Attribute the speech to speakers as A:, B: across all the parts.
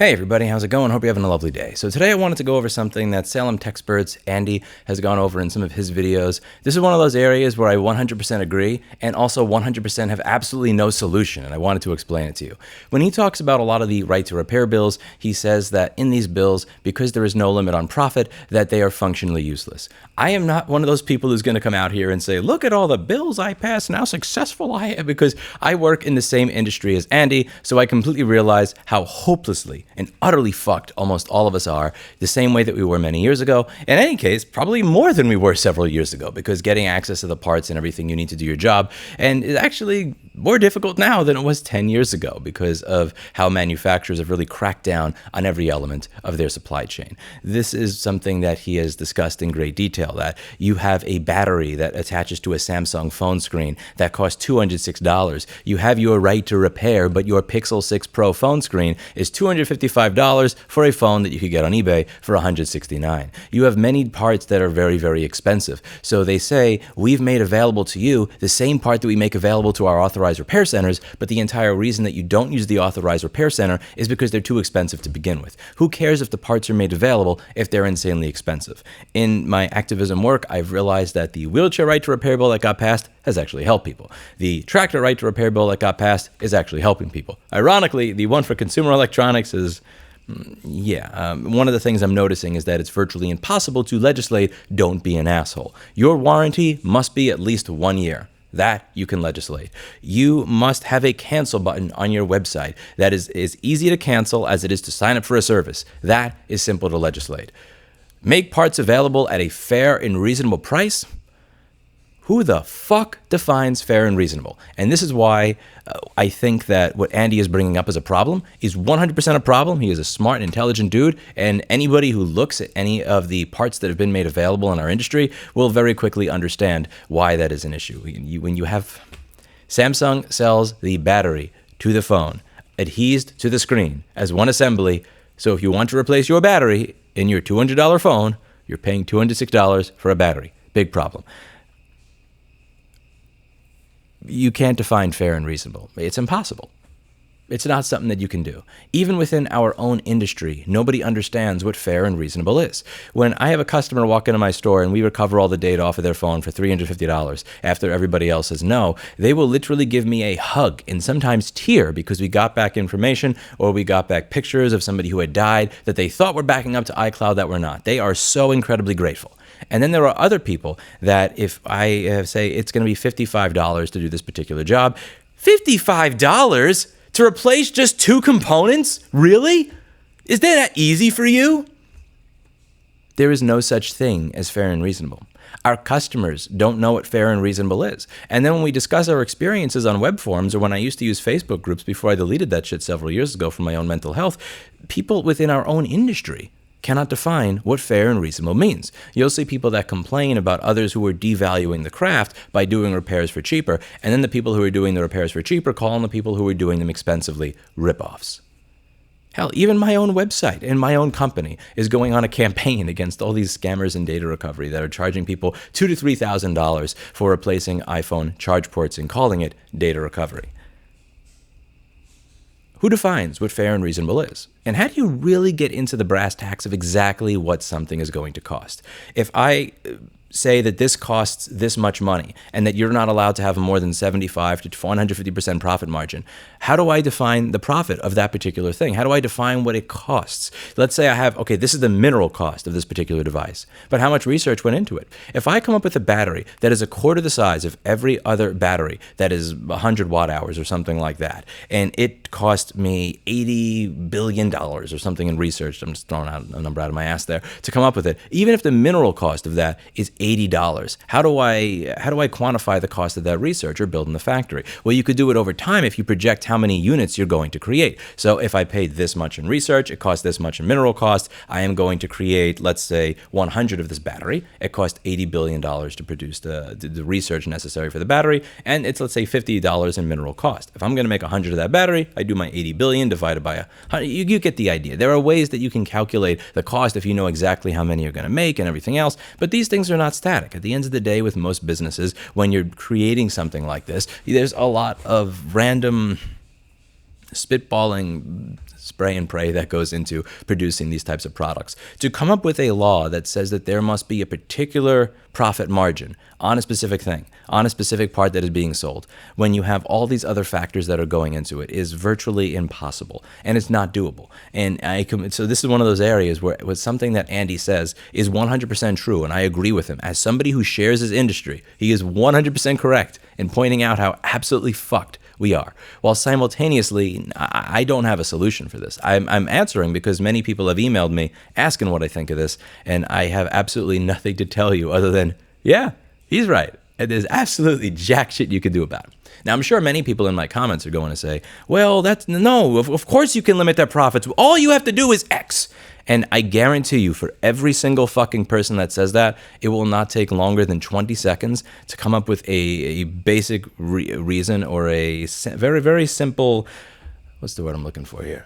A: Hey everybody, how's it going? Hope you're having a lovely day. So today I wanted to go over something that Salem Techsperts Andy has gone over in some of his videos. This is one of those areas where I 100% agree and also 100% have absolutely no solution, and I wanted to explain it to you. When he talks about a lot of the right to repair bills, he says that in these bills, because there is no limit on profit, that they are functionally useless. I am not one of those people who's going to come out here and say, look at all the bills I passed and how successful I am, because I work in the same industry as Andy, so I completely realize how hopelessly and utterly fucked almost all of us are, the same way that we were many years ago. In any case, probably more than we were several years ago, because getting access to the parts and everything you need to do your job, and it's actually more difficult now than it was 10 years ago because of how manufacturers have really cracked down on every element of their supply chain. This is something that he has discussed in great detail, that you have a battery that attaches to a Samsung phone screen that costs $206. You have your right to repair, but your Pixel 6 Pro phone screen is $255 for a phone that you could get on eBay for $169. You have many parts that are very, very expensive. So they say, we've made available to you the same part that we make available to our authorized repair centers, but the entire reason that you don't use the authorized repair center is because they're too expensive to begin with. Who cares if the parts are made available if they're insanely expensive? In my activism work, I've realized that the wheelchair right to repair bill that got passed has actually helped people. The tractor right to repair bill that got passed is actually helping people. Ironically, the one for consumer electronics is one of the things I'm noticing is that it's virtually impossible to legislate don't be an asshole. Your warranty must be at least 1 year. That you can legislate. You must have a cancel button on your website that is as easy to cancel as it is to sign up for a service. That is simple to legislate. Make parts available at a fair and reasonable price. Who the fuck defines fair and reasonable? And this is why I think that what Andy is bringing up as a problem is 100% a problem. He is a smart and intelligent dude, and anybody who looks at any of the parts that have been made available in our industry will very quickly understand why that is an issue. When you have Samsung sells the battery to the phone, adhesed to the screen as one assembly, so if you want to replace your battery in your $200 phone, you're paying $206 for a battery. Big problem. You can't define fair and reasonable. It's impossible. It's not something that you can do. Even within our own industry, nobody understands what fair and reasonable is. When I have a customer walk into my store and we recover all the data off of their phone for $350 after everybody else says no, they will literally give me a hug and sometimes tear because we got back information or we got back pictures of somebody who had died that they thought were backing up to iCloud that were not. They are so incredibly grateful. And then there are other people that if I say it's going to be $55 to do this particular job, $55 to replace just 2 components? Really? Is that easy for you? There is no such thing as fair and reasonable. Our customers don't know what fair and reasonable is. And then when we discuss our experiences on web forums, or when I used to use Facebook groups before I deleted that shit several years ago for my own mental health, people within our own industry cannot define what fair and reasonable means. You'll see people that complain about others who are devaluing the craft by doing repairs for cheaper, and then the people who are doing the repairs for cheaper call on the people who are doing them expensively ripoffs. Hell, even my own website and my own company is going on a campaign against all these scammers in data recovery that are charging people $2,000 to $3,000 for replacing iPhone charge ports and calling it data recovery. Who defines what fair and reasonable is? And how do you really get into the brass tacks of exactly what something is going to cost? If I say that this costs this much money and that you're not allowed to have more than 75 to 150% profit margin, how do I define the profit of that particular thing? How do I define what it costs? Let's say I have, okay, this is the mineral cost of this particular device, but how much research went into it? If I come up with a battery that is a quarter the size of every other battery that is 100 watt hours or something like that, and it cost me $80 billion or something in research, I'm just throwing out a number out of my ass there, to come up with it, even if the mineral cost of that is $80. How do I quantify the cost of that research or build in the factory? Well, you could do it over time if you project how many units you're going to create. So if I paid this much in research, it costs this much in mineral cost, I am going to create, let's say, 100 of this battery. It costs $80 billion to produce the research necessary for the battery, and it's, let's say, $50 in mineral cost. If I'm going to make 100 of that battery, I do my 80 billion divided by 100. You get the idea. There are ways that you can calculate the cost if you know exactly how many you're going to make and everything else, but these things are not static. At the end of the day, with most businesses, when you're creating something like this, there's a lot of random spitballing spray and pray that goes into producing these types of products. To come up with a law that says that there must be a particular profit margin on a specific thing, on a specific part that is being sold, when you have all these other factors that are going into it, is virtually impossible, and it's not doable. And so this is one of those areas where something that Andy says is 100% true, and I agree with him. As somebody who shares his industry, he is 100% correct in pointing out how absolutely fucked we are. While simultaneously, I don't have a solution for this. I'm answering because many people have emailed me asking what I think of this, and I have absolutely nothing to tell you other than, yeah, he's right. And there's absolutely jack shit you can do about it. Now, I'm sure many people in my comments are going to say, well, of course you can limit their profits. All you have to do is X. And I guarantee you, for every single fucking person that says that, it will not take longer than 20 seconds to come up with a basic reason or a very, very simple, what's the word I'm looking for here?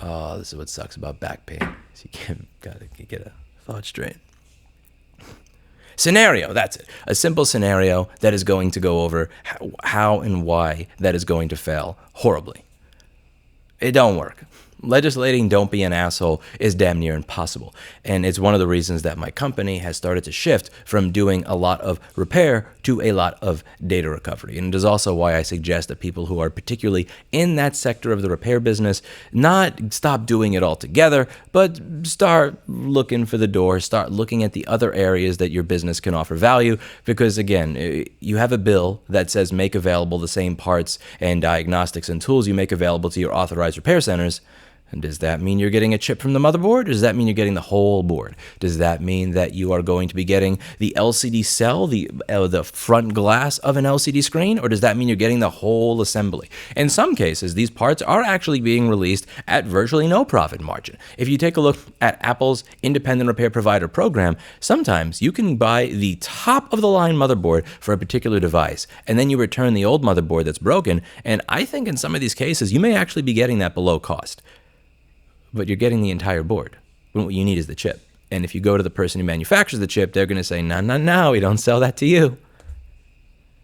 A: Oh, this is what sucks about back pain. So you gotta get a thought straight. Scenario, that's it. A simple scenario that is going to go over how and why that is going to fail horribly. It don't work. Legislating "don't be an asshole" is damn near impossible. And it's one of the reasons that my company has started to shift from doing a lot of repair to a lot of data recovery. And it is also why I suggest that people who are particularly in that sector of the repair business not stop doing it altogether, but start looking for the door, start looking at the other areas that your business can offer value. Because again, you have a bill that says make available the same parts and diagnostics and tools you make available to your authorized repair centers. And does that mean you're getting a chip from the motherboard? Or does that mean you're getting the whole board? Does that mean that you are going to be getting the LCD cell, the front glass of an LCD screen? Or does that mean you're getting the whole assembly? In some cases, these parts are actually being released at virtually no profit margin. If you take a look at Apple's independent repair provider program, sometimes you can buy the top of the line motherboard for a particular device, and then you return the old motherboard that's broken. And I think in some of these cases, you may actually be getting that below cost. But you're getting the entire board. What you need is the chip. And if you go to the person who manufactures the chip, they're going to say, no, we don't sell that to you.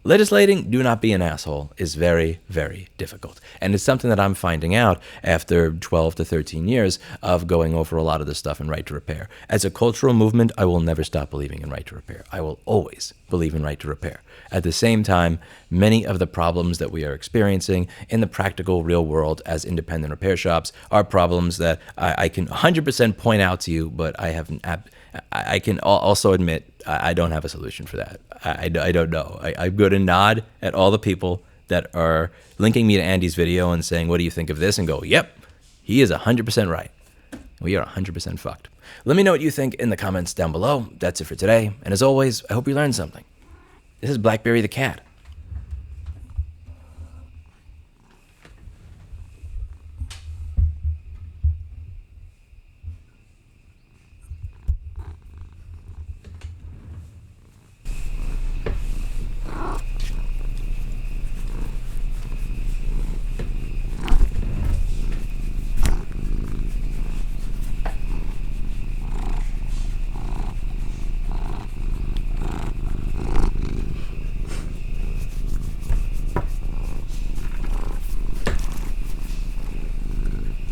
A: Legislating "do not be an asshole" is very, very difficult. And it's something that I'm finding out after 12 to 13 years of going over a lot of this stuff in right to repair. As a cultural movement, I will never stop believing in right to repair. I will always believe in right to repair. At the same time, many of the problems that we are experiencing in the practical real world as independent repair shops are problems that I can 100% point out to you, but I can also admit I don't have a solution for that. I don't know. I'm going to nod at all the people that are linking me to Andy's video and saying, what do you think of this? And go, yep, he is 100% right. We are 100% fucked. Let me know what you think in the comments down below. That's it for today. And as always, I hope you learned something. This is Blackberry the cat.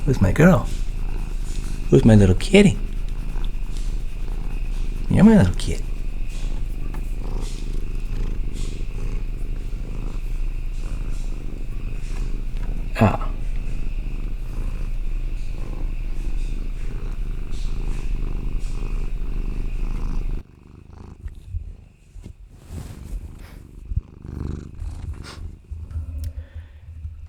A: Who's my girl? Who's my little kitty? You're my little kid. Ah.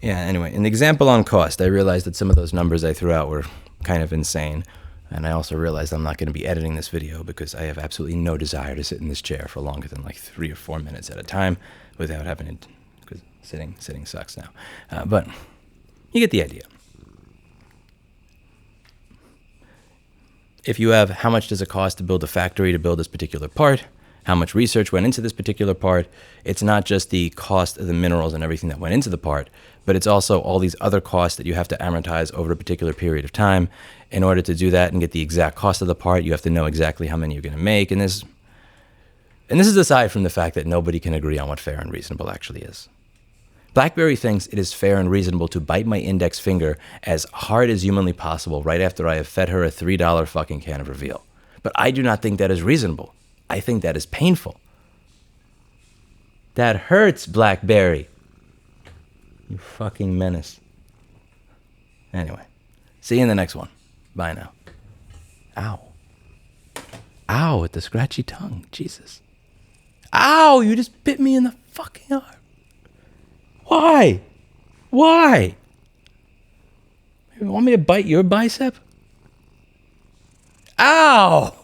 A: Yeah, anyway, in the example on cost, I realized that some of those numbers I threw out were kind of insane. And I also realized I'm not going to be editing this video because I have absolutely no desire to sit in this chair for longer than like 3 or 4 minutes at a time without having to, because sitting sucks now. But you get the idea. If you have how much does it cost to build a factory to build this particular part, how much research went into this particular part, it's not just the cost of the minerals and everything that went into the part, but it's also all these other costs that you have to amortize over a particular period of time. In order to do that and get the exact cost of the part, you have to know exactly how many you're going to make. And this is aside from the fact that nobody can agree on what fair and reasonable actually is. BlackBerry thinks it is fair and reasonable to bite my index finger as hard as humanly possible right after I have fed her a $3 fucking can of Reveal. But I do not think that is reasonable. I think that is painful. That hurts, BlackBerry. You fucking menace. Anyway, see you in the next one. Bye now. Ow. Ow, with the scratchy tongue. Jesus. Ow, you just bit me in the fucking arm. Why? Why? You want me to bite your bicep? Ow!